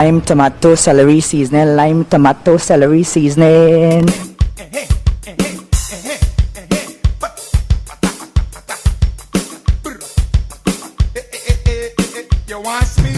Lime, tomato, celery seasoning. Lime, tomato, celery seasoning. You want me?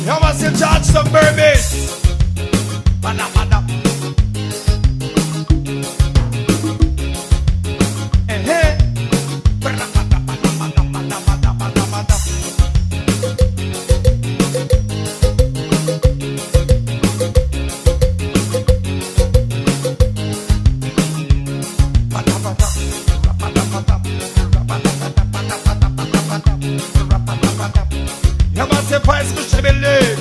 You must see George Suburban. Bada, bada. Bada, bada, bada, bada, bada, bada, bada, bada. Bada, bada. Bada, bada. Bada, bada, bada, bada, bada, bada. Bada, bada. You must see Vice Bishop Berlin.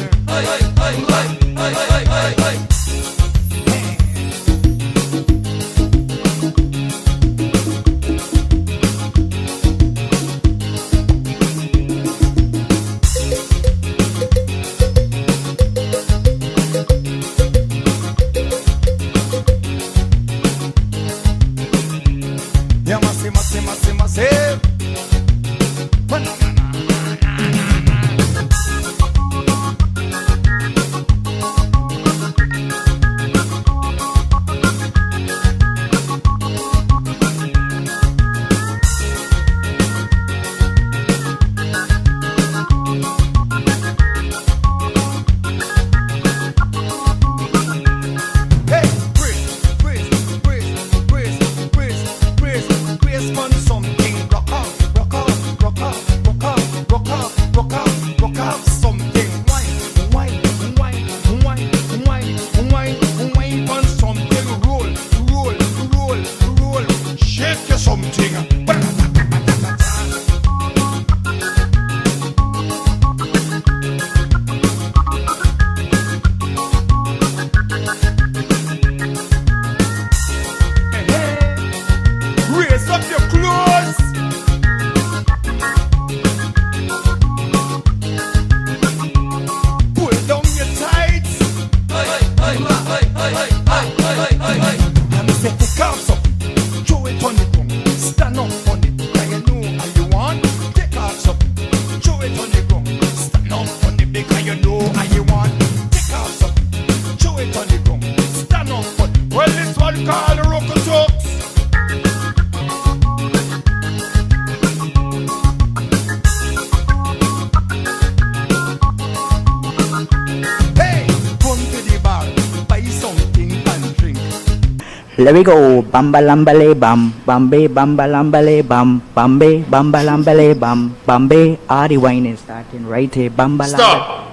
You must see. Hey, brace on something. Rock out something. Wine on something. Roll. Shake your something. Raise up your clothes. Pull down your tights. And me say take off something, throw it on the ground, stand up on it. Can you know how you want? Take off something, throw it on the ground, stand up on it. Because you know how you want. Take off something, throw it on the ground, stand up on it. Well, this one called the Roco Jokes. Hey, come to the bar, buy something and drink. Let we go. Bamba lambale bam. Bambe bamba lambale bam. Bambe bamba lambale bam. Bambe. Ah, the wine is starting right here. Bamba lambale. Stop.